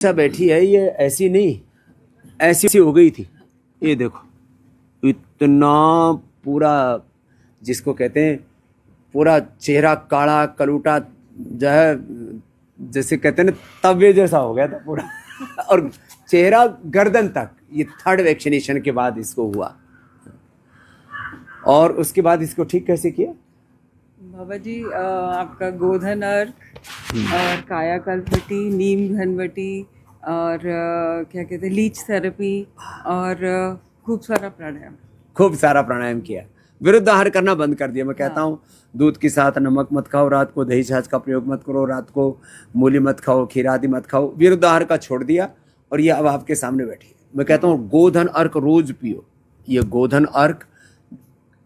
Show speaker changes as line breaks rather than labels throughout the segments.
ऐसा बैठी है, ये ऐसी नहीं, ऐसी हो गई थी। ये देखो इतना पूरा, जिसको कहते हैं पूरा चेहरा काला कलूटा, जो है जैसे कहते हैं ना तवे जैसा हो गया था पूरा और चेहरा गर्दन तक। ये थर्ड वैक्सीनेशन के बाद इसको हुआ। और उसके बाद इसको ठीक कैसे किया
बाबा जी? आपका गोधन अर्क और कायाकल्पवटी, नीम घनवटी और क्या कहते हैं लीच थेरेपी और खूब सारा प्राणायाम।
खूब सारा प्राणायाम किया। विरुद्ध आहार करना बंद कर दिया। मैं कहता हूँ दूध के साथ नमक मत खाओ, रात को दही छाछ का प्रयोग मत करो, रात को मूली मत खाओ, खीरा आदि मत खाओ। विरुद्ध आहार का छोड़ दिया और ये अब आपके सामने बैठी है। मैं कहता हूँ गोधन अर्क रोज पियो। ये गोधन अर्क,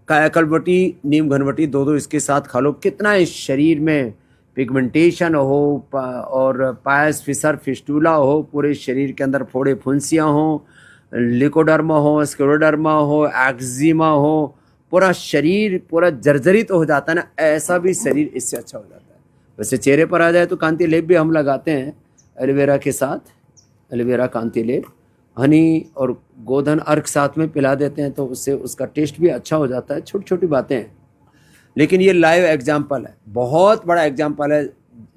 कायाकल्पवटी, नीम घनवटी दो इसके साथ खा लो। कितना इस शरीर में पिगमेंटेशन हो और पायस फिसर फिस्टूला हो, पूरे शरीर के अंदर फोड़े फुंसियाँ हो, लिकोडर्मा हो, स्क्लेरोडर्मा हो, एक्जिमा हो, पूरा शरीर पूरा जर्जरित हो जाता है ना, ऐसा भी शरीर इससे अच्छा हो जाता है। वैसे चेहरे पर आ जाए तो कांति लेप भी हम लगाते हैं एलोवेरा के साथ, एलोवेरा कांति लेप, हनी और गोधन अर्क साथ में पिला देते हैं तो उससे उसका टेस्ट भी अच्छा हो जाता है। छोटी छोटी बातें हैं, लेकिन ये लाइव एग्जाम्पल है, बहुत बड़ा एग्जाम्पल है।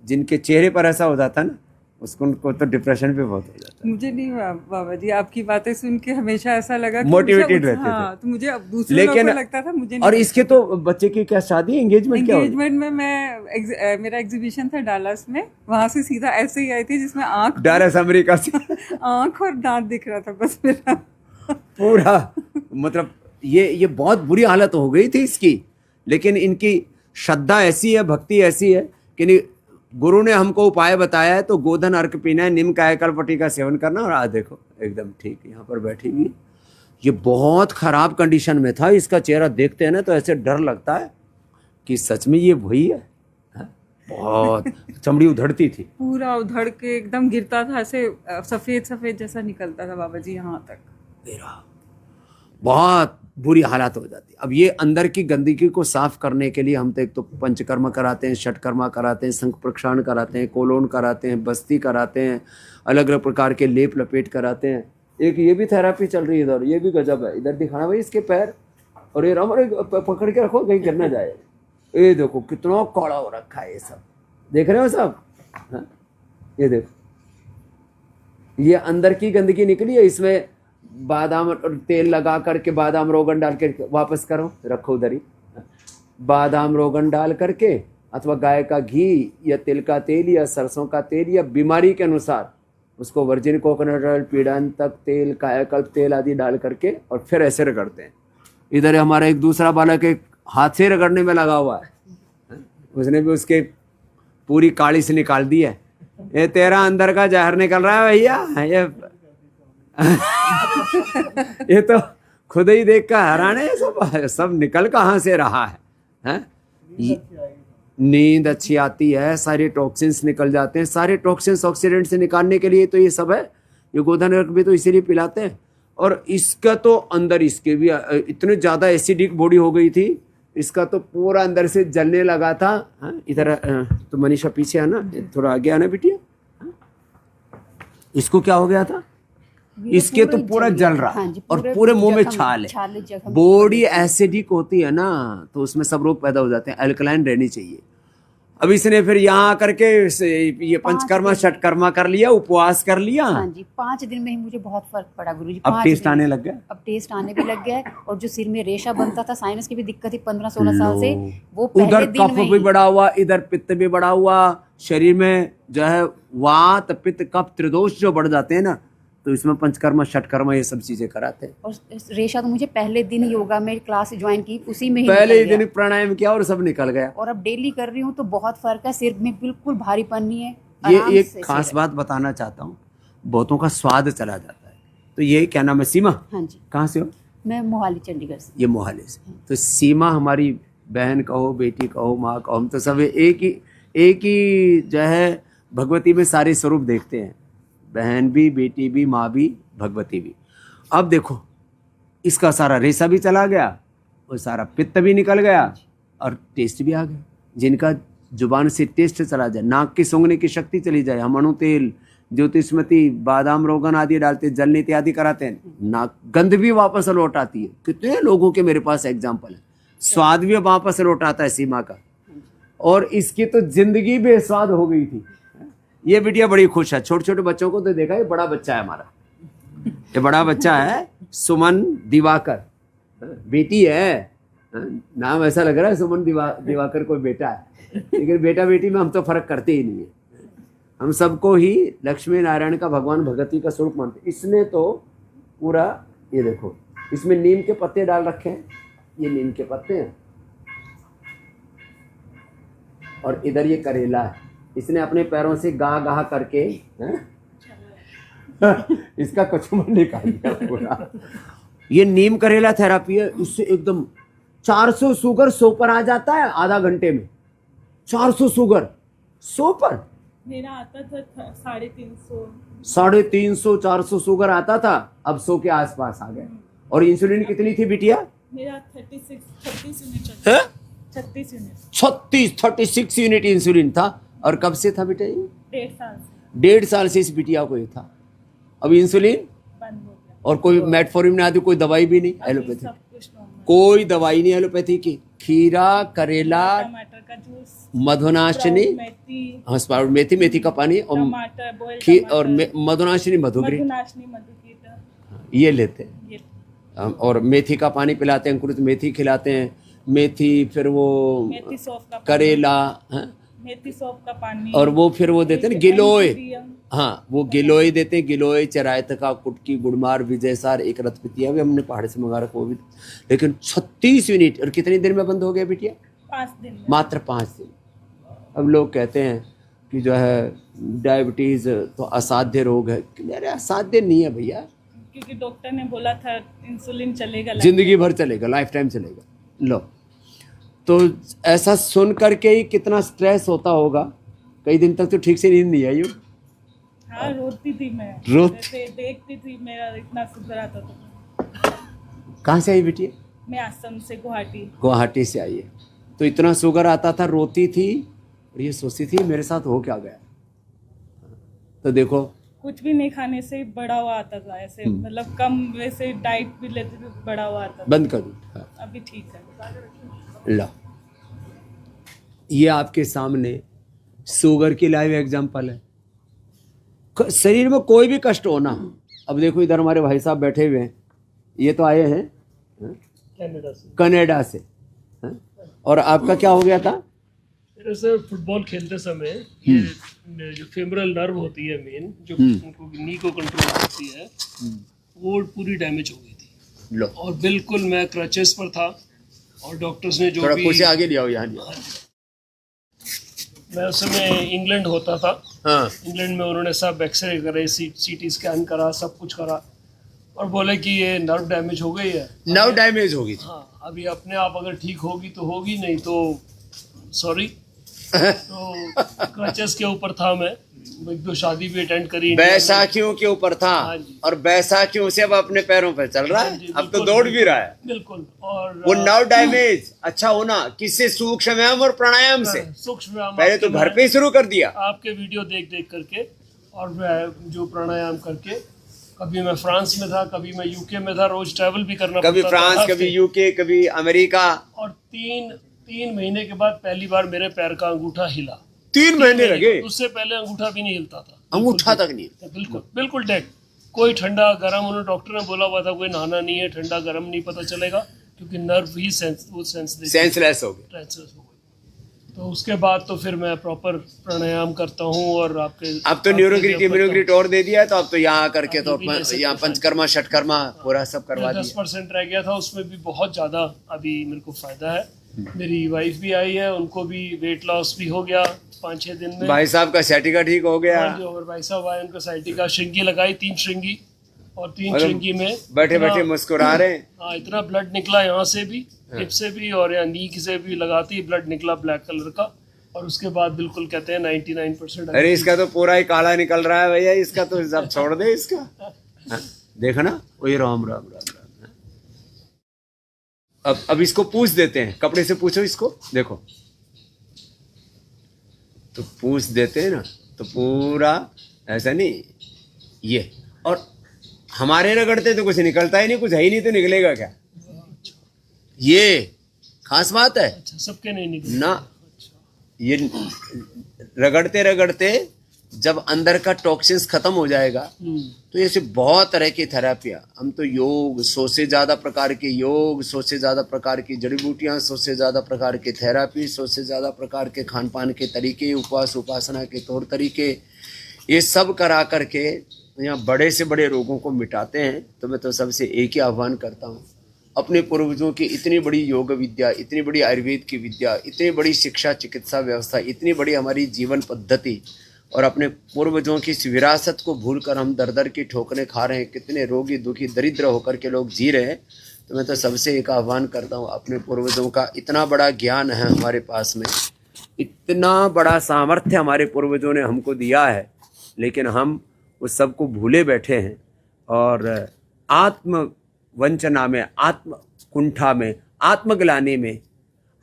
जिनके चेहरे पर ऐसा हो जाता है ना, उनको तो डिप्रेशन भी बहुत हो जाता है।
मुझे नहीं बाबा जी, आपकी बातें सुन के हमेशा ऐसा लगा कि
मोटिवेटेड रहते थे।
हाँ, तो मुझे अब दूसरे लोगों को लगता था, मुझे नहीं।
और इसके तो बच्चे की क्या शादी एंगेजमेंट क्या
एंगेजमेंट में मैं मेरा एग्जीबिशन था डालस में, वहां से सीधा ऐसे ही आई थी जिसमें आंख,
डालस अमेरिका से
आंख और दांत दिख रहा था बस मेरा
पूरा। मतलब ये बहुत बुरी हालत हो गई थी इसकी, लेकिन इनकी श्रद्धा ऐसी है, भक्ति ऐसी है कि गुरु ने हमको उपाय बताया है तो गोधन अर्क पीना है, निम कायाकल्पवटी का सेवन करना। और आज देखो एकदम ठीक यहाँ पर बैठी हुई। ये बहुत खराब कंडीशन में था, इसका चेहरा देखते हैं ना तो ऐसे डर लगता है कि सच में ये वही है। बहुत चमड़ी उधड़ती थी,
पूरा उधड़ के एकदम गिरता था, ऐसे सफेद सफेद जैसा निकलता था बाबा जी यहाँ तक।
मेरा बहुत बुरी हालत हो जाती। अब ये अंदर की गंदगी को साफ करने के लिए हम तो एक तो पंचकर्मा कराते हैं, षटकर्मा कराते हैं, शंख प्रक्षालन कराते हैं, कोलोन कराते हैं, बस्ती कराते हैं, अलग अलग प्रकार के लेप लपेट कराते हैं। एक ये भी थेरापी चल रही है इधर, ये भी गजब है। इधर दिखाना भाई इसके पैर, और ये राम पकड़ के रखो कहीं गिर ना जाए। ये देखो कितना कौड़ा हो रखा है, ये सब देख रहे हो सब। हाँ? ये देखो ये अंदर की गंदगी निकली है। इसमें बादाम और तेल लगा करके, बादाम रोगन डाल के वापस करो, रखो उधर ही। बादाम रोगन डाल करके अथवा गाय का घी या तिल का तेल या सरसों का तेल या बीमारी के अनुसार उसको वर्जिन कोकोनट ऑयल, पीड़ांतक तेल, कायाकल्प तेल आदि डाल करके और फिर ऐसे रगड़ते हैं। इधर हमारा एक दूसरा बालक एक हाथ से रगड़ने में लगा हुआ है, उसने भी उसके पूरी काली से निकाल दी है। ये तेरा अंदर का जहर निकल रहा है भैया, ये तो खुद ही देख कर हैरान है। सब निकल कहाँ से रहा है? नींद अच्छी आती है, सारे टॉक्सिन्स निकल जाते हैं। सारे टॉक्सिन्स ऑक्सीडेंट से निकालने के लिए तो ये सब है। ये गोधन अर्क भी तो इसीलिए पिलाते हैं। और इसका तो अंदर इसके भी इतने ज़्यादा एसिडिक बॉडी हो गई थी, इसका तो पूरा अंदर से जलने लगा था। इधर तो मनीषा पीछे है ना, थोड़ा आगे आना बिटिया। इसको क्या हो गया था? इसके तो पूरा जल रहा। हाँ जी, और पूरे मुंह में छाल है। बॉडी एसिडिक होती है ना, तो उसमें सब रोग पैदा हो जाते हैं। अल्कलाइन रहनी चाहिए। अब इसने फिर यहाँ आकर के ये पंचकर्मा षटकर्मा कर लिया, उपवास कर लिया।
हाँ जी, 5 दिन में ही मुझे बहुत फर्क पड़ा गुरुजी।
अब टेस्ट आने लग गया।
अब टेस्ट आने भी लग गया है। और जो सिर में रेशा बनता था, साइनस की भी दिक्कत थी 15-16 साल से, वो
उधर कफ भी बढ़ा हुआ, इधर पित्त भी बढ़ा हुआ। शरीर में जो है वात पित्त कफ त्रिदोष जो बढ़ जाते हैं ना, तो इसमें पंचकर्मा षटकर्मा ये सब चीजें कराते हैं।
और रेशा तो मुझे पहले दिन योगा में क्लास ज्वाइन की, उसी में ही
पहले ही दिन प्राणायाम किया और सब निकल गया।
और अब डेली कर रही हूँ तो बहुत फर्क है। सिर में बिल्कुल भारीपन नहीं है।
ये एक खास बात बताना चाहता हूँ, बहुतों का स्वाद चला जाता है। तो ये क्या नाम है? सीमा।
हाँ जी।
कहाँ से हो?
मैं मोहाली चंडीगढ़ से।
ये मोहाली से। तो सीमा हमारी बहन कहो, बेटी कहो, माँ कहो, हम तो सब एक ही जो है भगवती में सारे स्वरूप देखते हैं। बहन भी, बेटी भी, माँ भी, भगवती भी। अब देखो इसका सारा रेशा भी चला गया, और सारा पित्त भी निकल गया, और टेस्ट भी आ गया। जिनका जुबान से टेस्ट चला जाए, नाक की सूंघने की शक्ति चली जाए, हम अणु तेल ज्योतिषमती बादाम रोगन आदि डालते, जल नीति आदि कराते हैं ना, गंध भी वापस लौट आती है। कितने लोगों के मेरे पास एग्जाम्पल है, स्वाद भी वापस लौट आता है सीमा का। और इसकी तो जिंदगी बेस्वाद हो गई थी। ये बिटिया बड़ी खुश है। छोटे छोटे बच्चों को तो देखा, ये बड़ा बच्चा है हमारा, ये बड़ा बच्चा है सुमन दिवाकर, बेटी है, नाम ऐसा लग रहा है सुमन दिवाकर कोई बेटा है, लेकिन बेटा बेटी में हम तो फर्क करते ही नहीं है। हम सबको ही लक्ष्मी नारायण का, भगवान भगवती का स्वरूप मानते। इसने तो पूरा, ये देखो इसमें नीम के पत्ते डाल रखे हैं, ये नीम के पत्ते हैं, और इधर ये करेला है। इसने अपने पैरों से गा गा करके इसका कचुमर निकाल दिया पूरा। ये नीम करेला थेरापी है, इससे एकदम 400 शुगर 100 पर आ जाता है आधा घंटे में। 400 शुगर 100 पर,
मेरा आता था 350
350 400 शुगर आता था, अब 100 के आसपास आ गए। और इंसुलिन कितनी थी बिटिया?
मेरा 36 यूनिट
है?
36 यूनिट
36 यूनिट इंसुलिन था। और कब से था बेटा ये?
1.5 साल से
1.5 साल से इस बिटिया को ये था। अब इंसुलिन
बंद हो गया।
और कोई मेटफॉर्मिन नहीं आती, कोई दवाई भी नहीं
अभी
एलोपैथी,
सब कुछ normal।
कोई दवाई नहीं एलोपैथी की। खीरा, करेला,
टमाटर का जूस,
मधुनाशिनी,
मेथी,
हाँ स्प्राउट, मेथी का पानी, और
टमाटर, बॉइल्ड
और मधुनाशिनी मधुग्री,
मधुनाशनी, मधुकीता,
ये लेते हैं।
ये
और मेथी का पानी पिलाते हैं, अंकुरित मेथी खिलाते हैं, मेथी, फिर वो
मेथी सौंफ का पानी,
करेला, हाँ?
मेथी सौंफ का पानी,
और वो फिर वो देते हैं ना गिलोय,
एंटीरियम,
हाँ वो गिलोय देते हैं, गिलोय, चरायत का, कुटकी, गुड़मार, विजयसार, एक रतपतिया भी हमने पहाड़ से मंगा रखा वो भी। लेकिन 36 यूनिट, और कितने दिन में बंद हो गया बिटिया?
5 दिन में।
मात्र 5 दिन। अब लोग कहते हैं कि जो है डायबिटीज तो असाध्य रोग है। अरे असाध्य नहीं है भैया,
क्योंकि डॉक्टर ने बोला था इंसुलिन चलेगा
जिंदगी भर चलेगा, लाइफ टाइम चलेगा। लो, तो ऐसा सुन करके ही कितना स्ट्रेस होता होगा। कई दिन तक तो ठीक से नींद नहीं आई हो।
हाँ, रोती थी मैं, जैसे देखती थी मेरा इतना सुधर आता था।
कहाँ से आई बेटी?
मैं असम से,
गुवाहाटी से आई है। तो इतना शुगर आता था, रोती थी, और ये सोचती थी मेरे साथ हो क्या गया। तो देखो,
कुछ भी नहीं खाने से बड़ा हुआ आता था, ऐसे मतलब कम, वैसे डाइट भी लेते थे, बड़ा हुआ आता था।
बंद कर दूँ? हाँ।
अभी ठीक है।
ला, ये आपके सामने शुगर की लाइव एग्जांपल है। शरीर में कोई भी कष्ट हो ना, अब देखो इधर हमारे भाई साहब बैठे हुए हैं, ये तो आए हैं कनाडा से, और आपका क्या हो गया था?
मेरे सर फुटबॉल खेलते समय ये जो फेमरल नर्व होती है मेन, जो उनको नी को कंट्रोल करती है, वो पूरी डैमेज हो गई थी।
लो,
और बिल्कुल मैं क्रचेस पर था, और डॉक्टर्स ने जो
थोड़ा
भी,
कुछ आगे लिया हो यहाँ लिया।
मैं उस समय इंग्लैंड होता था।
हाँ,
इंग्लैंड में उन्होंने सब एक्सरे करे, सीटी स्कैन करा, सब कुछ करा, और बोले कि ये नर्व डैमेज हो गई है।
नर्व डैमेज होगी।
हाँ, अभी अपने आप अगर ठीक होगी तो होगी, नहीं तो सॉरी। तो क्रचेस के ऊपर था मैं, एक दो शादी भी अटेंड करी।
बैसाखियों के ऊपर था,
हाँ जी।
और बैसाखियों से अब अपने पैरों पर चल रहा
हाँ
है,
जी,
अब तो
बिल्कुल,
दौड़ भी रहा है।
बिल्कुल। और
वो नर्व डैमेज अच्छा होना किससे? सूक्ष्म व्यायाम और प्राणायाम से।
सूक्ष्म व्यायाम
पहले तो घर पे ही शुरू कर दिया।
आपके वीडियो देख देख करके, और जो प्राणायाम करके, कभी मैं फ्रांस में था, कभी मैं यूके में था, रोज ट्रैवल भी करना
कभी
पड़ता था,
फ्रांस,
हफ्ते।
कभी यूके, कभी अमेरिका।
और तीन महीने के बाद पहली बार मेरे पैर का अंगूठा हिला।
3 महीने लगे,
उससे पहले अंगूठा भी नहीं हिलता था,
अंगूठा तक नहीं।
बिल्कुल बिल्कुल डेड। कोई ठंडा गर्म, उन्होंने डॉक्टर ने बोला हुआ था कोई नहाना नहीं है, ठंडा गर्म नहीं पता चलेगा, क्योंकि नर्व ही सेंसलेस
हो गए।
ट्रांसलेस हो गई। तो उसके बाद तो फिर मैं प्रॉपर प्राणायाम करता हूँ। और आपके
अब तो न्यूरोग्रिट इम्यूनोग्रिट और दे दिया है, तो अब तो यहाँ करके तो यहाँ पंचकर्मा षटकर्मा पूरा सब करवा दिया।
10% रह गया था, उसमें भी बहुत ज़्यादा अभी मेरे को फायदा है। मेरी वाइफ भी आई है, उनको भी वेट लॉस भी हो गया 5-6 दिन में।
भाई साहब का सैटिका ठीक हो गया।
और भाई साहब आए, उनको साइटिका श्रृंगी लगाई, 3 श्रृंगी, और 3 श्रृंगी में
बैठे बैठे मुस्कुरा रहे हैं।
हाँ, इतना ब्लड निकला यहाँ से भी, हिप से भी, और यहाँ नी से भी लगाती ही ब्लड निकला ब्लैक कलर का। और उसके बाद बिल्कुल कहते हैं 99%।
अरे इसका तो पूरा ही काला निकल रहा है भैया, इसका तो जब छोड़ दे इसका। हाँ, देखो ना, वही राम राम राम राम। अब इसको पूछ देते हैं, कपड़े से पूछो इसको, देखो तो पूछ देते हैं ना, तो पूरा ऐसा नहीं, ये और हमारे रगड़ते तो कुछ निकलता ही नहीं, कुछ है ही नहीं तो निकलेगा क्या? ये खास बात है
अच्छा, सबके नहीं निकले
ना। ये रगड़ते रगड़ते जब अंदर का टॉक्सिन्स खत्म हो जाएगा तो ऐसे बहुत तरह की थेरेपियाँ, हम तो योग, 100 से ज़्यादा प्रकार के योग, 100 से ज़्यादा प्रकार की जड़ी बूटियाँ, 100 से ज़्यादा प्रकार के थेरेपी, 100 से ज़्यादा प्रकार के खान पान के तरीके, उपवास उपासना के तौर तरीके, ये सब करा करके यहाँ बड़े से बड़े रोगों को मिटाते हैं। तो मैं तो सबसे एक ही आह्वान करता हूँ, अपने पूर्वजों की इतनी बड़ी योग विद्या, इतनी बड़ी आयुर्वेद की विद्या, इतनी बड़ी शिक्षा चिकित्सा व्यवस्था, इतनी बड़ी हमारी जीवन पद्धति और अपने पूर्वजों की इस विरासत को भूलकर हम दर दर की ठोकरें खा रहे हैं, कितने रोगी दुखी दरिद्र होकर के लोग जी रहे हैं। तो मैं तो सबसे एक आह्वान करता हूँ, अपने पूर्वजों का इतना बड़ा ज्ञान है हमारे पास में, इतना बड़ा सामर्थ्य हमारे पूर्वजों ने हमको दिया है, लेकिन हम उस सब को भूले बैठे हैं और आत्म वंचना में, आत्म कुंठा में, आत्मग्लानि में,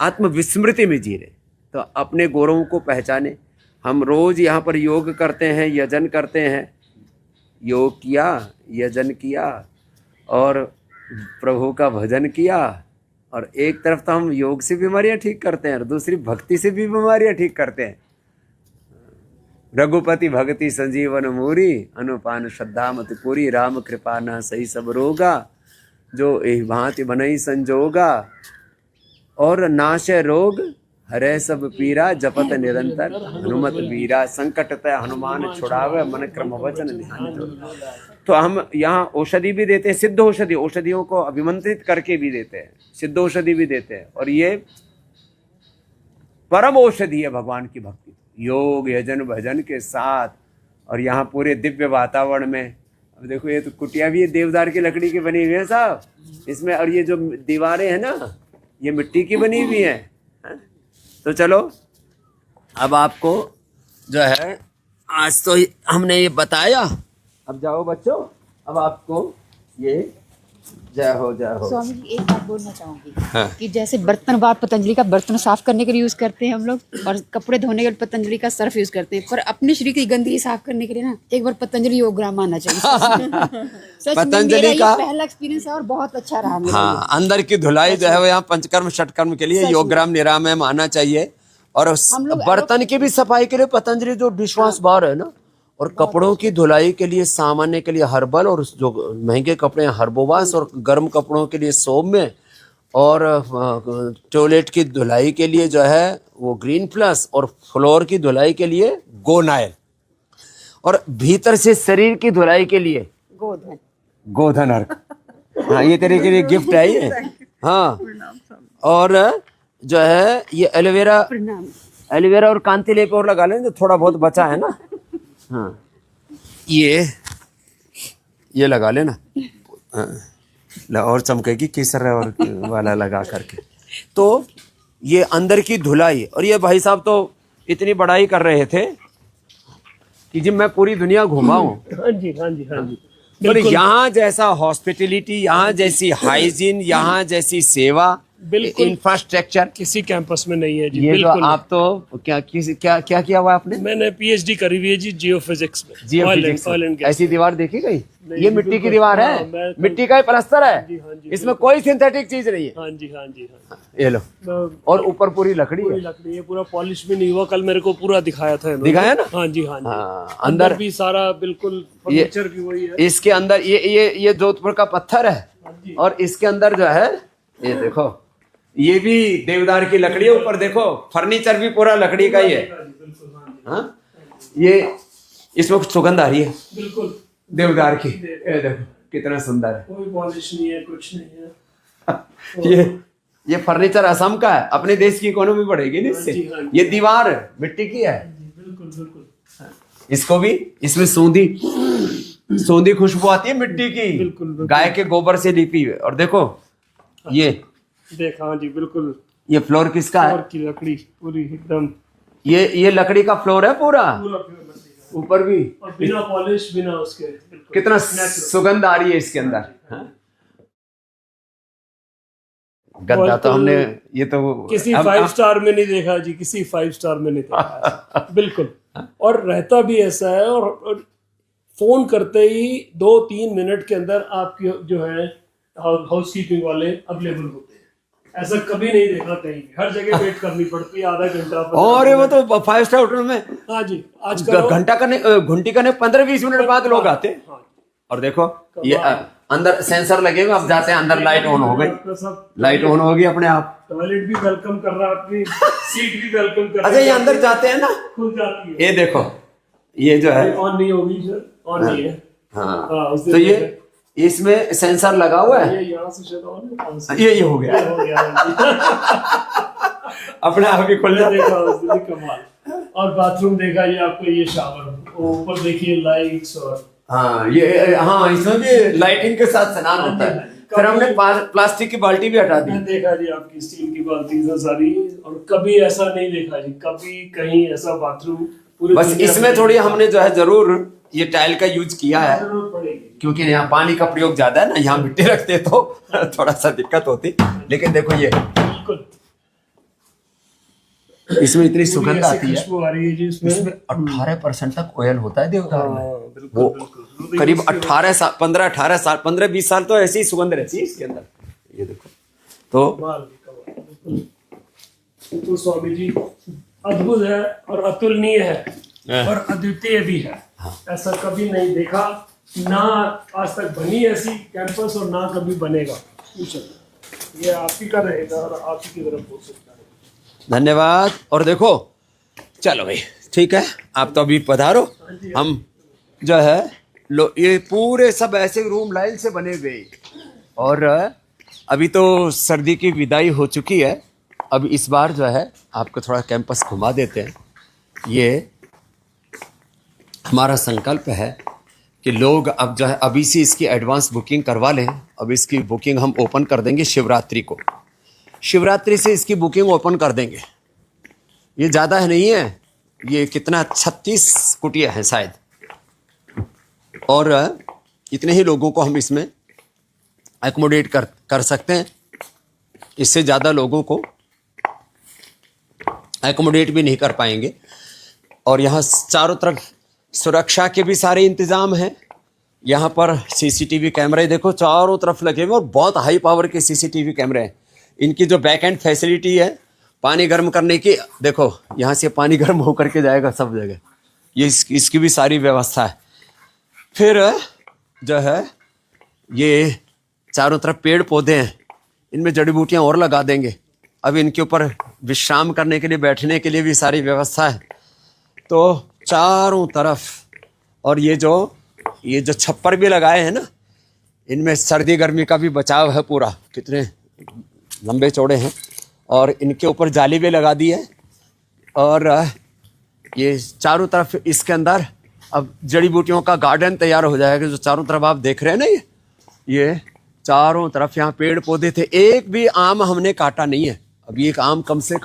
आत्म विस्मृति में जी रहे। तो अपने गौरवों को पहचाने। हम रोज यहाँ पर योग करते हैं, यजन करते हैं, योग किया, यजन किया और प्रभु का भजन किया, और एक तरफ तो हम योग से बीमारियां ठीक करते हैं और दूसरी भक्ति से भी बीमारियां ठीक करते हैं। रघुपति भक्ति संजीवन मूरी, अनुपान श्रद्धा मत पूरी, राम कृपा न सही सब रोगा, जो एहि भांति बनई संजोगा, और नाशे रोग हरे सब पीरा, जपत निरंतर हनुमत वीरा, संकट तय हनुमान छुड़ावे, मन क्रम वचन ध्यान जो। तो हम यहाँ औषधि भी देते हैं, सिद्ध औषधि, औषधियों को अभिमंत्रित करके भी देते हैं, सिद्ध औषधि भी देते हैं, और ये परम औषधि है भगवान की भक्ति, योग यजन भजन के साथ। और यहाँ पूरे दिव्य वातावरण में, अब देखो ये तो कुटिया भी देवदार की लकड़ी की बनी हुई है साहब इसमें, और ये जो दीवारें हैं ना ये मिट्टी की बनी हुई हैं। तो चलो अब आपको जो है आज तो हमने ये बताया, अब जाओ बच्चों, अब आपको ये जय हो जय हो।
स्वामी जी एक बात बोलना चाहूंगी
हाँ।
कि जैसे बर्तन बार पतंजलि का बर्तन साफ करने के लिए यूज करते हैं हम लोग, और कपड़े धोने के लिए पतंजलि का सर्फ यूज करते हैं, पर अपने शरीर की गंदगी साफ करने के लिए ना एक बार पतंजलि योगग्राम आना चाहिए। सच में
पतंजलि
मेरा ये
का
पहला एक्सपीरियंस है और बहुत अच्छा रहा मेरा।
हाँ, अंदर की धुलाई जो है वो यहाँ पंचकर्म षटकर्म के लिए योगग्राम निरामय में आना चाहिए। और
हम लोग
बर्तन की भी सफाई के लिए पतंजलि जो डिशवॉश बार है ना, और कपड़ों की धुलाई के लिए, सामान्य के लिए हर्बल, और जो महंगे कपड़े हैं हर्बोवास, और गर्म कपड़ों के लिए सौम्य, और टॉयलेट की धुलाई के लिए जो है वो ग्रीन प्लस, और फ्लोर की धुलाई के लिए गोनाइल, और भीतर से शरीर की धुलाई के लिए
गोधन
गोधन अर्क। हाँ, ये तेरे के लिए गिफ्ट है ये। हाँ, और जो है ये एलोवेरा,
प्रणाम।
एलोवेरा और कांति लेप और लगा लें जो थोड़ा बहुत बचा है ना। हाँ, ये लगा लेना। हाँ, और चमकेगी केसर और वाला लगा करके। तो ये अंदर की धुलाई, और ये भाई साहब तो इतनी बड़ाई कर रहे थे कि जब मैं पूरी दुनिया घुमा हूँ,
हाँ जी हाँ जी हाँ जी,
और यहाँ जैसा हॉस्पिटैलिटी, यहाँ जैसी हाइजीन, यहाँ जैसी सेवा,
बिल्कुल
इंफ्रास्ट्रक्चर
किसी कैंपस में नहीं है जी।
ये
बिल्कुल
जो आप तो क्या किया हुआ आपने?
मैंने पीएचडी करी हुई है जी जियोफिजिक्स में।
Geophysics
oil and gas.
ऐसी दीवार देखी गई?
नहीं,
ये मिट्टी की
बिल्कुल।
दीवार
हाँ,
है,
मैं तो-
मिट्टी का ही प्लास्टर
हाँ
है,
जी, हाँ जी,
इसमें कोई सिंथेटिक चीज नहीं है।
हाँ जी हाँ जी हाँ।
ये लो, और ऊपर पूरी लकड़ी
पूरी
है।
लकड़ी है, पूरा पॉलिश भी नहीं हुआ। कल मेरे को पूरा दिखाया था इन्होंने।
दिखाया ना?
हाँ जी हाँ जी।
हाँ,
अंदर
अंदर
भी सारा बिल्कुल फर्नीचर भी वही है।
इसके अंदर ये जोधपुर का पत्थर है, और इसके अंदर जो है ये देखो, ये भी देवदार की लकड़ी है। ऊपर देखो फर्नीचर भी पूरा लकड़ी का ही है। हाँ, ये इसमें कुछ सुगंध आ रही है
बिल्कुल
देवदार की। ये देखो कितना सुंदर है।
कोई पॉलिश नहीं है, कुछ नहीं है।
ये फर्नीचर असम का है, अपने देश की इकोनॉमी बढ़ेगी ना इससे।
हाँ जी।
ये दीवार मिट्टी की है,
बिल्कुल बिल्कुल।
इसको भी, इसमें सूंधी खुशबू आती है मिट्टी की,
बिल्कुल, बिल्कुल।
गाय के गोबर से लीपी हुई। और देखो ये
देखा हाँ जी बिल्कुल।
ये फ्लोर किसका है?
और की लकड़ी पूरी एकदम
ये लकड़ी का फ्लोर है पूरा,
पूरा pure लकड़ी का।
ऊपर भी।
और बिना पॉलिश, बिना उसके बिल्कुल
कितना
natural।
सुगंध आ रही है इसके अंदर। हाँ? गद्दा
बहुत
तो हमने, ये तो
किसी
अब-
5 स्टार में नहीं देखा जी, किसी 5 स्टार में नहीं देखा। बिल्कुल। और रहता भी ऐसा है, और फोन करते ही 2-3 मिनट के अंदर आपके जो है हाउस कीपिंग वाले अवेलेबल होते हैं। ऐसा कभी नहीं देखा कहीं, हर जगह वेट करनी पड़ती है आधा घंटा।
और वो तो 5 स्टार होटल में
हाँ जी, आजकल
घंटा करने घंटी करने 15-20 मिनट बाद लोग आते हैं।
हाँ,
और देखो ये अंदर सेंसर लगे हुए, अब जाते हैं अंदर, लाइट ऑन हो गई,
अपना सब
लाइट ऑन होगी अपने आप।
टॉयलेट भी वेलकम कर रहा है, अपनी सीट भी वेलकम कर रहा
अच्छा, ये अंदर जाते हैं ना,
खुल जाती है।
ये देखो, ये जो है
ऑन नहीं होगी सर, ऑन नहीं है।
हाँ,
उस
तो
दिन
ये इसमें सेंसर लगा हुआ है,
ये यहाँ से शायद ऑन है, यहाँ से
ये हो गया,
ये हो गया।
अपने आप ही खुल जाता है।
देखा उस दिन कमाल। और बाथरूम देखा, ये आपको ये शावर, ऊपर देखिए लाइट्स, और
हाँ ये, हाँ इसमें भी लाइटिंग के साथ स्नान होता है। फिर हमने प्लास्टिक की बाल्टी भी हटा दी।
मैं देखा जी आपकी स्टील की बाल्टी से सारी, और कभी ऐसा नहीं देखा जी, कभी कहीं ऐसा बाथरूम पूरे
बस इसमें थोड़ी हमने जो है जरूर ये टाइल का यूज किया है,
जरूरत पड़ेगी
क्योंकि यहाँ पानी का प्रयोग ज्यादा है ना, यहाँ मिट्टी रखते तो थोड़ा सा दिक्कत होती। लेकिन देखो ये
बिल्कुल,
इसमें इतनी
पूरी
सुगंध
ऐसी
आती है,
खुशबू आ रही है जी इसमें।
इसमें 18% तक ऑयल होता है देवदार में।
हाँ, बिल्कुल,
वो
बिल्कुल।
करीब 18 साल 15-18 साल 15-20 साल तो ऐसी ही सुगंध रहती है इसके अंदर। ये देखो तो
कमाल, बिल्कुल। तो स्वामी जी अद्भुत है और अतुलनीय है और अद्वितीय भी है। ऐसा कभी नहीं देखा, ना आज तक बनी ऐसी कैंपस, और ना कभी बनेगा। ये आप ही का रहेगा और आप ही की तरफ हो सकता है।
धन्यवाद। और देखो, चलो भाई ठीक है, आप तो अभी पधारो। हम जो है ये पूरे सब ऐसे रूम लाइन से बने हुए, और अभी तो सर्दी की विदाई हो चुकी है। अब इस बार जो है आपको थोड़ा कैंपस घुमा देते हैं। ये हमारा संकल्प है कि लोग अब जो है अभी से इसकी एडवांस बुकिंग करवा लें। अब इसकी बुकिंग हम ओपन कर देंगे शिवरात्रि को, शिवरात्रि से इसकी बुकिंग ओपन कर देंगे। ये ज़्यादा है नहीं है, ये कितना 36 कुटिया है शायद, और इतने ही लोगों को हम इसमें एकोमोडेट कर सकते हैं। इससे ज़्यादा लोगों को एकोमोडेट भी नहीं कर पाएंगे। और यहाँ चारों तरफ सुरक्षा के भी सारे इंतज़ाम हैं। यहाँ पर सीसीटीवी कैमरे देखो चारों तरफ लगे हुए, और बहुत हाई पावर के सीसीटीवी कैमरे हैं। इनकी जो बैक एंड फैसिलिटी है पानी गर्म करने की, देखो यहाँ से पानी गर्म होकर के जाएगा सब जगह, ये इसकी भी सारी व्यवस्था है। फिर जो है ये चारों तरफ पेड़ पौधे हैं, इनमें जड़ी बूटियाँ और लगा देंगे। अब इनके ऊपर विश्राम करने के लिए, बैठने के लिए भी सारी व्यवस्था है। तो चारों तरफ, और ये जो छप्पर भी लगाए हैं ना, इनमें सर्दी गर्मी का भी बचाव है पूरा। कितने लंबे चौड़े हैं, और इनके ऊपर जाली भी लगा दी है। और ये चारों तरफ इसके अंदर अब जड़ी बूटियों का गार्डन तैयार हो जाएगा। जो चारों तरफ आप देख रहे हैं ना, ये चारों तरफ यहाँ पेड़ पौधे थे। एक भी आम हमने काटा नहीं है। अभी एक आम कम से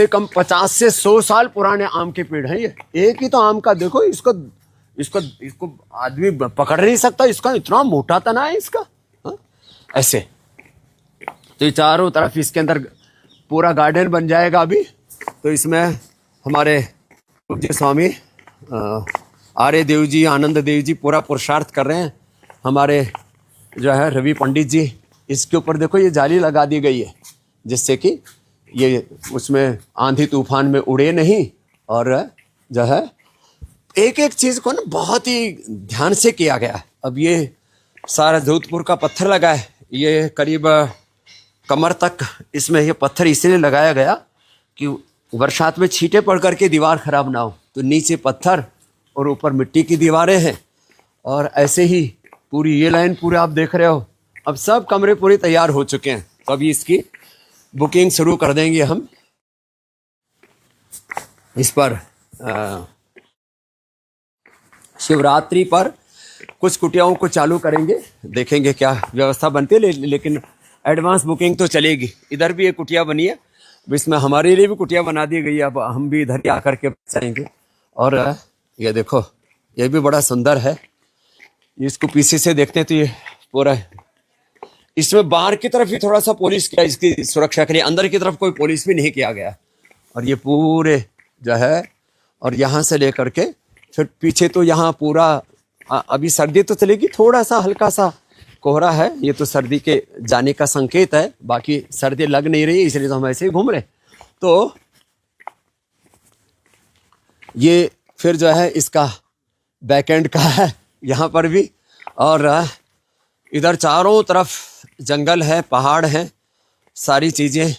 कम 50 से 100 साल पुराने आम के पेड़ हैं। ये एक ही तो आम का देखो, इसको आदमी पकड़ नहीं सकता, इसका इतना मोटा तना है इसका। हा? ऐसे तो ये चारों तरफ इसके अंदर पूरा गार्डन बन जाएगा अभी। तो इसमें हमारे पूज्य स्वामी आर्य देव जी, आनंद देव जी पूरा पुरुषार्थ कर रहे हैं। हमारे जो है रवि पंडित जी, इसके ऊपर देखो ये जाली लगा दी गई है, जिससे कि ये उसमें आंधी तूफान में उड़े नहीं। और जो है एक एक चीज़ को ना बहुत ही ध्यान से किया गया है। अब ये सारा जोधपुर का पत्थर लगा है, ये करीब कमर तक इसमें ये पत्थर इसलिए लगाया गया कि बरसात में छींटे पड़ करके दीवार खराब ना हो। तो नीचे पत्थर और ऊपर मिट्टी की दीवारें हैं। और ऐसे ही पूरी ये लाइन पूरे आप देख रहे हो। अब सब कमरे पूरे तैयार हो चुके हैं। तो अभी इसकी बुकिंग शुरू कर देंगे हम। इस पर शिवरात्रि पर कुछ कुटियाओं को चालू करेंगे, देखेंगे क्या व्यवस्था बनती है। लेकिन एडवांस बुकिंग तो चलेगी। इधर भी एक कुटिया बनी है, इसमें हमारे लिए भी कुटिया बना दी गई है। अब हम भी इधर ही आकर के जाएंगे। और ये देखो, ये भी बड़ा सुंदर है। इसको पीछे से देखते हैं तो ये पूरा, इसमें बाहर की तरफ ही थोड़ा सा पुलिस किया इसकी सुरक्षा के लिए, अंदर की तरफ कोई पुलिस भी नहीं किया गया। और ये पूरे जो है, और यहाँ से लेकर के फिर पीछे तो यहाँ पूरा अभी सर्दी तो चलेगी, थोड़ा सा हल्का सा कोहरा है, ये तो सर्दी के जाने का संकेत है, बाकी सर्दी लग नहीं रही इसलिए तो हम ऐसे ही घूम रहे। तो ये फिर जो है इसका बैकएंड का है यहाँ पर भी, और इधर चारों तरफ जंगल है, पहाड़ हैं, सारी चीज़ें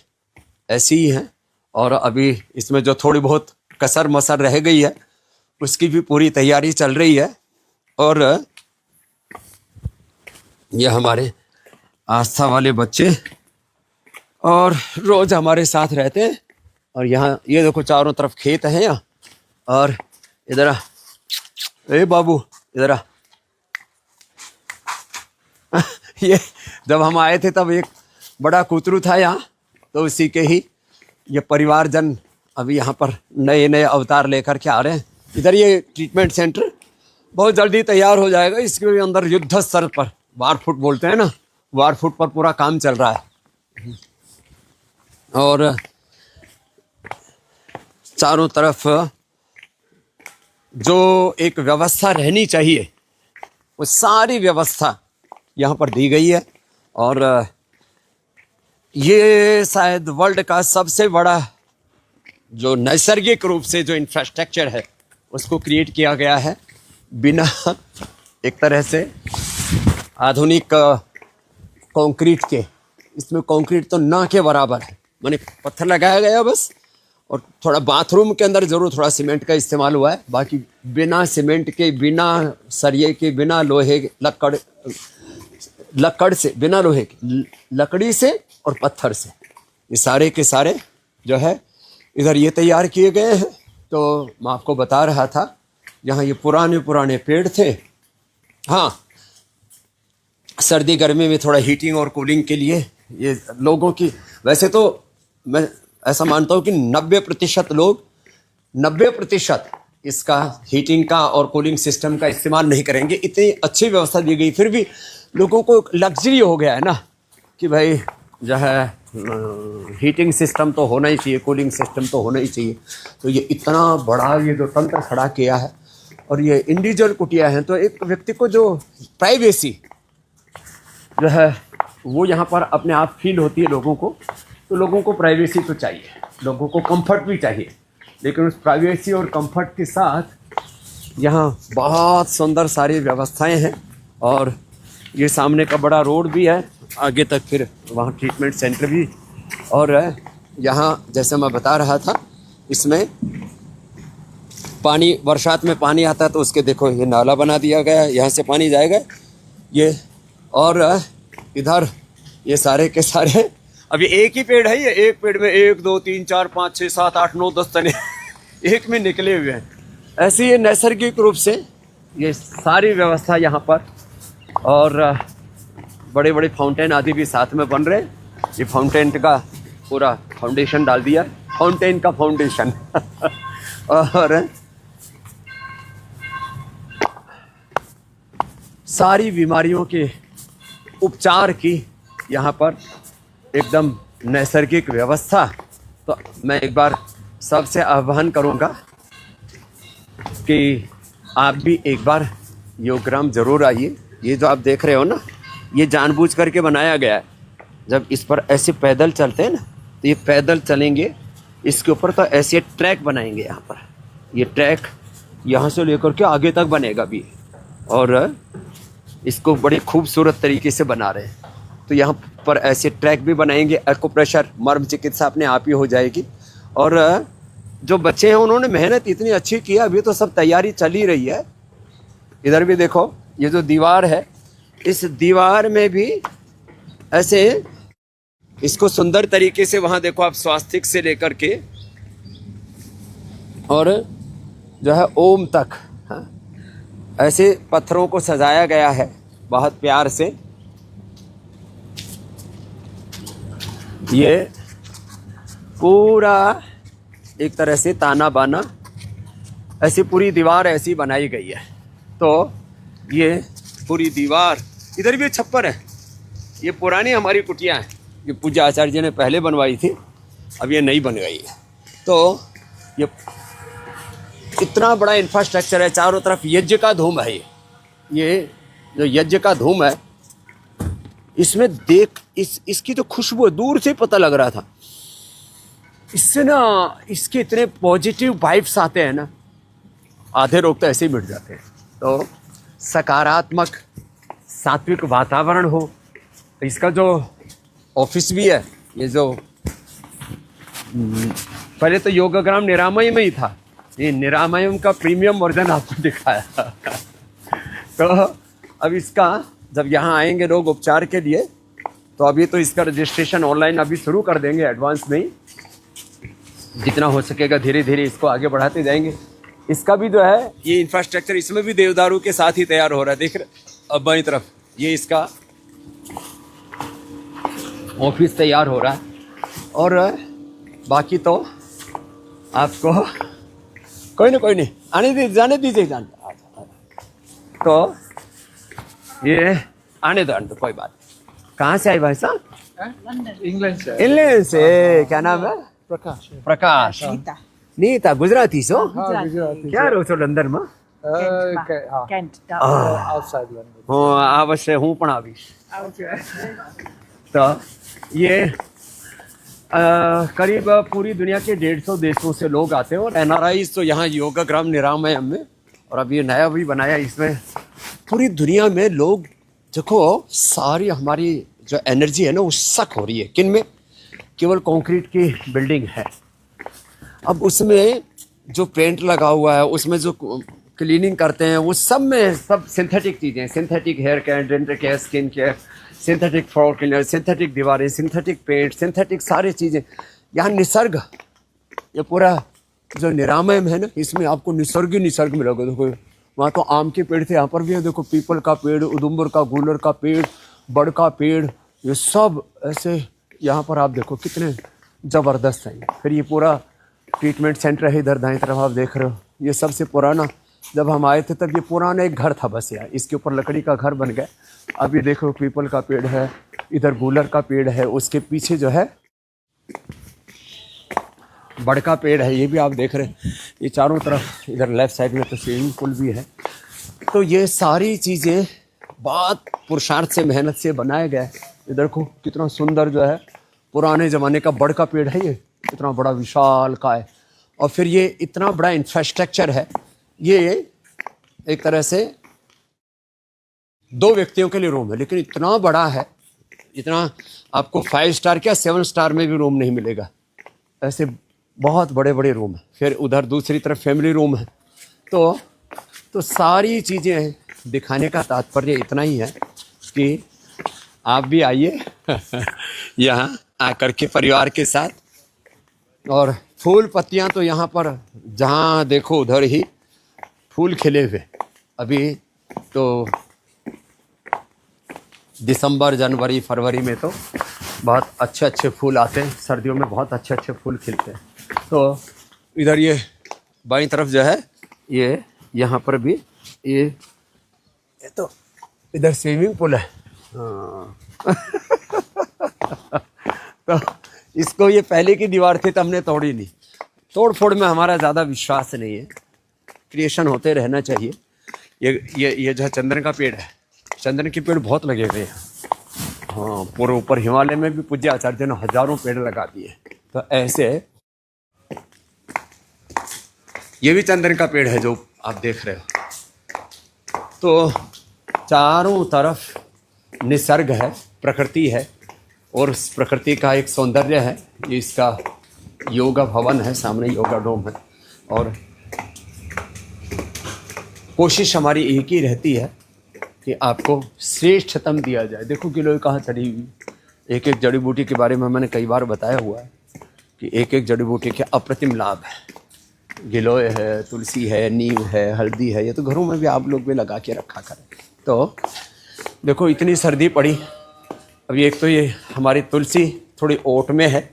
ऐसी ही हैं। और अभी इसमें जो थोड़ी बहुत कसर मसर रह गई है उसकी भी पूरी तैयारी चल रही है। और ये हमारे आस्था वाले बच्चे और रोज हमारे साथ रहते हैं। और यहाँ ये देखो चारों तरफ खेत है यहाँ, और इधर आ, ए बाबू इधर आ। ये जब हम आए थे तब एक बड़ा कुतरू था यहाँ, तो उसी के ही ये परिवारजन अभी यहाँ पर नए नए अवतार लेकर के आ रहे हैं। इधर ये ट्रीटमेंट सेंटर बहुत जल्दी तैयार हो जाएगा, इसके भी अंदर युद्ध स्तर पर वार फुट बोलते हैं ना, वार फुट पर पूरा काम चल रहा है। और चारों तरफ जो एक व्यवस्था रहनी चाहिए वो सारी व्यवस्था यहाँ पर दी गई है। और ये शायद वर्ल्ड का सबसे बड़ा जो नैसर्गिक रूप से जो इंफ्रास्ट्रक्चर है उसको क्रिएट किया गया है, बिना एक तरह से आधुनिक कंक्रीट के। इसमें कंक्रीट तो ना के बराबर है, माने पत्थर लगाया गया बस, और थोड़ा बाथरूम के अंदर जरूर थोड़ा सीमेंट का इस्तेमाल हुआ है, बाकी बिना सीमेंट के, बिना सरिये के, बिना लोहे के, लकड़ से, बिना लोहे के, लकड़ी से और पत्थर से, ये सारे के सारे जो है इधर ये तैयार किए गए हैं। तो मैं आपको बता रहा था यहाँ ये पुराने पुराने पेड़ थे। हाँ, सर्दी गर्मी में थोड़ा हीटिंग और कूलिंग के लिए ये लोगों की, वैसे तो मैं ऐसा मानता हूँ कि 90% लोग 90% इसका हीटिंग का और कूलिंग सिस्टम का इस्तेमाल नहीं करेंगे। इतनी अच्छी व्यवस्था दी गई, फिर भी लोगों को लग्जरी हो गया है ना कि भाई जो है हीटिंग सिस्टम तो होना ही चाहिए, कूलिंग सिस्टम तो होना ही चाहिए। तो ये इतना बड़ा ये जो तंत्र खड़ा किया है, और ये इंडिविजुअल कुटिया है, तो एक व्यक्ति को जो प्राइवेसी जो है वो यहाँ पर अपने आप फील होती है लोगों को। तो लोगों को प्राइवेसी तो चाहिए, लोगों को कंफर्ट भी चाहिए, लेकिन उस प्राइवेसी और कंफर्ट के साथ यहाँ बहुत सुंदर सारी व्यवस्थाएं हैं। और ये सामने का बड़ा रोड भी है, आगे तक फिर वहाँ ट्रीटमेंट सेंटर भी। और यहाँ जैसे मैं बता रहा था, इसमें पानी, बरसात में पानी आता है तो उसके देखो ये नाला बना दिया गया है, यहाँ से पानी जाएगा ये। और इधर ये सारे के सारे, अभी एक ही पेड़ है, ये एक पेड़ में 1 2 3 4 5 6 7 8 9 10 तने एक में निकले हुए हैं। ऐसे ये नैसर्गिक रूप से ये सारी व्यवस्था यहाँ पर, और बड़े बड़े फाउंटेन आदि भी साथ में बन रहे हैं। ये फाउंटेन का पूरा फाउंडेशन डाल दिया, फाउंटेन का फाउंडेशन और सारी बीमारियों के उपचार की यहाँ पर एकदम नैसर्गिक व्यवस्था। तो मैं एक बार सबसे आह्वान करूँगा कि आप भी एक बार योगग्राम जरूर आइए। ये जो आप देख रहे हो ना, ये जानबूझ करके बनाया गया है। जब इस पर ऐसे पैदल चलते हैं ना, तो ये पैदल चलेंगे, इसके ऊपर तो ऐसे ट्रैक बनाएंगे। यहाँ पर ये ट्रैक यहाँ से लेकर के आगे तक बनेगा भी, और इसको बड़े खूबसूरत तरीके से बना रहे हैं। तो यहाँ पर ऐसे ट्रैक भी बनाएंगे, एक्यूप्रेशर, मर्म चिकित्सा अपने आप ही हो जाएगी। और जो बच्चे हैं उन्होंने मेहनत इतनी अच्छी की, अभी तो सब तैयारी चल ही रही है। इधर भी देखो, ये जो दीवार है, इस दीवार में भी ऐसे इसको सुंदर तरीके से, वहाँ देखो आप, स्वास्तिक से लेकर के और जो है ओम तक, हाँ, ऐसे पत्थरों को सजाया गया है बहुत प्यार से। ये पूरा एक तरह से ताना बाना, ऐसी पूरी दीवार ऐसी बनाई गई है। तो ये पूरी दीवार, इधर भी छप्पर है। ये पुरानी हमारी कुटिया है, ये पूज्य आचार्य जी ने पहले बनवाई थी, अब ये नई बन गई है। तो ये इतना बड़ा इंफ्रास्ट्रक्चर है, चारों तरफ यज्ञ का धूम है। ये जो यज्ञ का धूम है, इसमें देख इसकी तो खुशबू दूर से पता लग रहा था। इससे ना इसके इतने पॉजिटिव वाइब्स आते हैं ना, आधे रोग तो ऐसे ही मिट जाते हैं। तो सकारात्मक सात्विक वातावरण हो। तो इसका जो ऑफिस भी है, ये जो पहले तो योगग्राम निरामय में ही था, ये निरामयम का प्रीमियम वर्जन आपको दिखाया। तो अब इसका जब यहाँ आएंगे लोग उपचार के लिए, तो अभी तो इसका रजिस्ट्रेशन ऑनलाइन अभी शुरू कर देंगे एडवांस में ही, जितना हो सकेगा धीरे धीरे इसको आगे बढ़ाते जाएंगे। इसका भी जो है ये इंफ्रास्ट्रक्चर, इसमें भी देवदारू के साथ ही तैयार हो रहा है। देख रहे अब बाईं तरफ ये इसका ऑफिस तैयार हो रहा है। और बाकी तो आपको कोई नहीं आने जाने दीजिए तो ये आने दो कोई बात। कहाँ से आए भाई साहब? इंग्लैंड से। क्या नाम है? प्रकाश। नीता गुजराती सो? क्या रहो છો લંડન માં? अवश्य हूँ पण आवीश। तो ये करीब पूरी दुनिया के 150 देशों से लोग आते हैं और एनआरआईज तो यहाँ योगग्राम निरामयम में, और अब ये नया भी बनाया, इसमें पूरी दुनिया में लोग देखो, सारी हमारी जो एनर्जी है ना वो सक हो रही है। किन में? केवल कंक्रीट की बिल्डिंग है, अब उसमें जो पेंट लगा हुआ है, उसमें जो क्लीनिंग करते हैं, वो सब में सब सिंथेटिक चीज़ें, synthetic hair care, dental care, skin care, synthetic floor cleaner, synthetic दीवारें, सिंथेटिक पेंट, सिंथेटिक सारी चीज़ें। यहाँ निसर्ग, ये पूरा जो निरामयम है ना, इसमें आपको निसर्ग ही निसर्ग मिलेगा। देखो वहाँ तो आम के पेड़ थे, यहाँ पर भी है देखो, पीपल का पेड़, उदुम्बर का, गूलर का पेड़, बड़ का पेड़, ये सब ऐसे यहाँ पर आप देखो कितने ज़बरदस्त हैं। फिर ये पूरा ट्रीटमेंट सेंटर है, इधर दाएं तरफ आप देख रहे हो। ये सबसे पुराना, जब हम आए थे तब ये पुराना एक घर था बस यार, इसके ऊपर लकड़ी का घर बन गया। अभी देखो पीपल का पेड़ है, इधर गूलर का पेड़ है, उसके पीछे जो है बड़ का पेड़ है, ये भी आप देख रहे हैं। ये चारों तरफ, इधर लेफ्ट साइड में तो स्विमिंग पूल भी है। तो ये सारी चीज़ें बहुत पुरुषार्थ से, मेहनत से बनाया गया है। इधर को कितना सुंदर जो है पुराने ज़माने का बड़ का पेड़ है, ये इतना बड़ा विशाल का है। और फिर ये इतना बड़ा इंफ्रास्ट्रक्चर है, ये एक तरह से 2 व्यक्तियों के लिए रूम है, लेकिन इतना बड़ा है, इतना आपको 5 स्टार क्या 7 स्टार में भी रूम नहीं मिलेगा। ऐसे बहुत बड़े बड़े रूम है। फिर उधर दूसरी तरफ फैमिली रूम है। तो सारी चीज़ें दिखाने का तात्पर्य इतना ही है कि आप भी आइए यहाँ आकर के परिवार के साथ। और फूल पत्तियाँ तो यहाँ पर जहाँ देखो उधर ही फूल खिले हुए। अभी तो दिसंबर, जनवरी, फरवरी में तो बहुत अच्छे अच्छे फूल आते हैं, सर्दियों में बहुत अच्छे अच्छे फूल खिलते हैं। तो इधर ये बाईं तरफ जो है, ये यहाँ पर भी ये तो इधर स्विमिंग पूल है। तो इसको, ये पहले की दीवार थी तो हमने तोड़ी नहीं। तोड़ फोड़ में हमारा ज़्यादा विश्वास नहीं है, क्रिएशन होते रहना चाहिए। ये जो चंदन का पेड़ है, चंदन के पेड़ बहुत लगे हुए हैं। हाँ, पूरे ऊपर हिमालय में भी पूज्य आचार्य ने हजारों पेड़ लगा दिए। तो ऐसे ये भी चंदन का पेड़ है जो आप देख रहे हो। तो चारों तरफ निसर्ग है, प्रकृति है, और उस प्रकृति का एक सौंदर्य है। ये इसका योगा भवन है, सामने योगा डोम है। और कोशिश हमारी एक ही रहती है कि आपको श्रेष्ठतम दिया जाए। देखो गिलोय कहाँ चढ़ी हुई, एक एक जड़ी बूटी के बारे में मैंने कई बार बताया हुआ है कि एक एक जड़ी बूटी के अप्रतिम लाभ है। गिलोय है, तुलसी है, नीम है, हल्दी है, ये तो घरों में भी आप लोग भी लगा के रखा करें। तो देखो इतनी सर्दी पड़ी, अभी एक तो ये हमारी तुलसी थोड़ी ओट में है,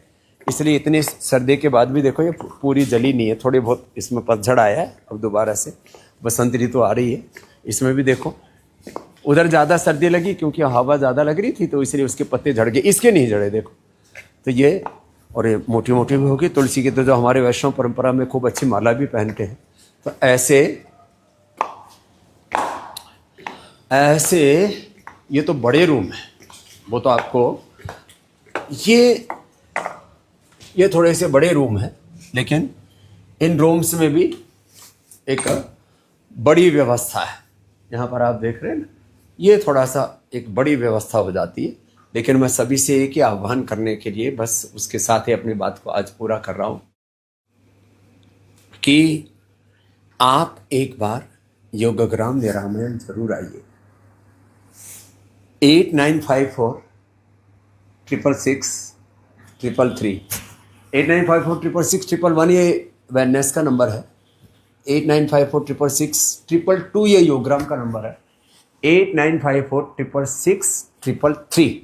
इसलिए इतनी सर्दी के बाद भी देखो ये पूरी जली नहीं है, थोड़ी बहुत इसमें पतझड़ आया है। अब दोबारा से बसंत ऋतु आ रही है, इसमें भी देखो उधर ज़्यादा सर्दी लगी क्योंकि हवा ज़्यादा लग रही थी, तो इसलिए उसके पत्ते झड़ गए, इसके नहीं झड़े। देखो तो ये, और ये मोटी मोटी भी होगी। तुलसी की तो जो हमारे वैष्णव परंपरा में खूब अच्छी माला भी पहनते हैं, तो ऐसे ऐसे ये तो बड़े रूम है, वो तो आपको ये थोड़े से बड़े रूम है, लेकिन इन रूम्स में भी एक बड़ी व्यवस्था है। यहाँ पर आप देख रहे हैं ना, ये थोड़ा सा एक बड़ी व्यवस्था हो जाती है, लेकिन मैं सभी से एक ही आह्वान करने के लिए बस उसके साथ ही अपनी बात को आज पूरा कर रहा हूँ कि आप एक बार योगग्राम निरामयम जरूर आइए। 8954 8954 ये वेलनेस का नंबर है, 8954 ये योगग्राम का नंबर है, 8954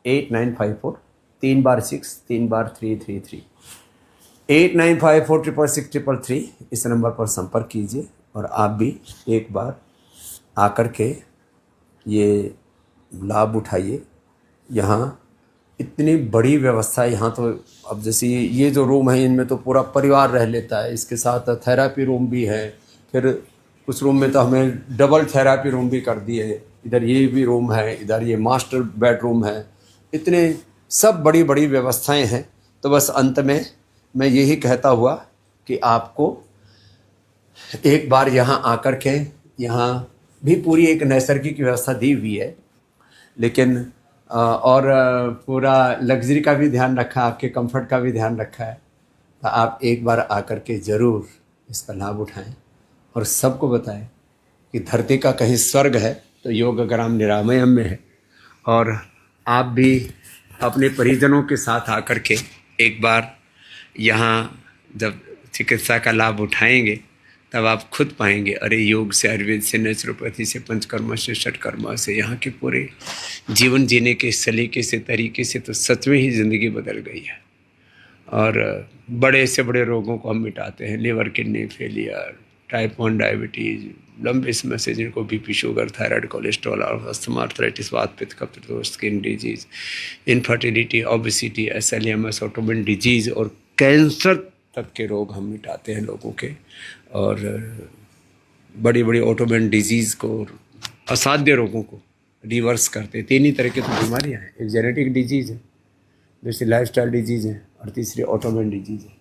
8954 3 बार 6 3 बार 333 8954 इस नंबर पर संपर्क कीजिए और आप भी एक बार आकर के ये लाभ उठाइए। यहाँ इतनी बड़ी व्यवस्था है। यहाँ तो अब जैसे ये जो रूम है इनमें तो पूरा परिवार रह लेता है, इसके साथ थेरापी रूम भी है, फिर कुछ रूम में तो हमें डबल थेरापी रूम भी कर दिए, इधर ये भी रूम है, इधर ये मास्टर बेडरूम है, इतने सब बड़ी बड़ी व्यवस्थाएं हैं। तो बस अंत में मैं यही कहता हुआ कि आपको एक बार यहाँ आकर के, यहाँ भी पूरी एक नैसर्गिक व्यवस्था दी हुई है, लेकिन और पूरा लग्जरी का भी ध्यान रखा, आपके कंफर्ट का भी ध्यान रखा है। तो आप एक बार आकर के ज़रूर इसका लाभ उठाएं और सबको बताएं कि धरती का कहीं स्वर्ग है तो योगग्राम निरामयम में है। और आप भी अपने परिजनों के साथ आकर के एक बार यहाँ जब चिकित्सा का लाभ उठाएंगे तब आप खुद पाएंगे, अरे योग से, आयुर्वेद से, नेचुरोपैथी से, पंचकर्मा से, षटकर्मा से, यहाँ के पूरे जीवन जीने के सलीके से, तरीके से तो सच में ही ज़िंदगी बदल गई है। और बड़े से बड़े रोगों को हम मिटाते हैं, liver kidney failure, type 1 diabetes, लंबे समय से जिनको BP, sugar, thyroid, cholesterol, asthma, arthritis, वात, पित्त, कफ, skin disease, infertility, obesity, SLEMS, autoimmune disease और कैंसर तक के रोग हम मिटाते हैं लोगों के। और बड़ी बड़ी ऑटोइम्यून डिजीज़ को, असाध्य रोगों को रिवर्स करते हैं। 3 ही तरह की तो बीमारियाँ हैं, एक जेनेटिक डिजीज़ है, दूसरी लाइफस्टाइल डिजीज़ है और तीसरी ऑटोइम्यून डिजीज़ है।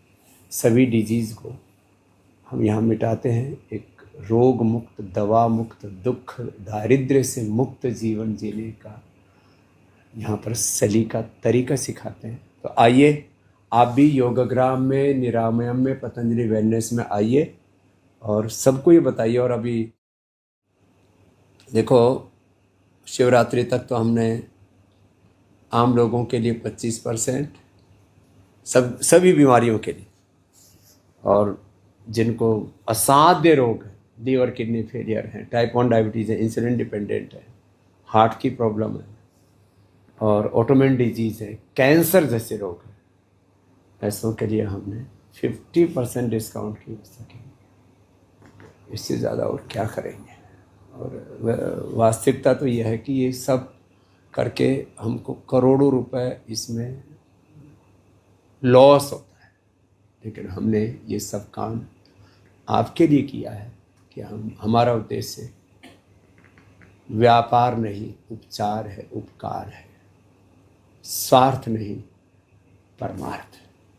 सभी डिजीज़ को हम यहाँ मिटाते हैं, एक रोग मुक्त, दवा मुक्त, दुख दारिद्र्य से मुक्त जीवन जीने का यहाँ पर सलीका तरीका सिखाते हैं। तो आइए आप भी योगग्राम में, निरामयम में, पतंजलि वेलनेस में आइए और सबको ये बताइए। और अभी देखो शिवरात्रि तक तो हमने आम लोगों के लिए 25%, सभी बीमारियों के लिए, और जिनको असाध्य रोग है, लीवर किडनी फेलियर है, टाइप 1 डायबिटीज़ है, इंसुलिन डिपेंडेंट है, हार्ट की प्रॉब्लम है और ऑटोइम्यून डिजीज़ है, कैंसर जैसे रोग है, ऐसों के लिए हमने 50% डिस्काउंट की व्यवस्था की। इससे ज़्यादा और क्या करेंगे। और वास्तविकता तो यह है कि ये सब करके हमको करोड़ों रुपए इसमें लॉस होता है, लेकिन हमने ये सब काम आपके लिए किया है कि हमारा उद्देश्य व्यापार नहीं, उपचार है, उपकार है, स्वार्थ नहीं, परमार्थ।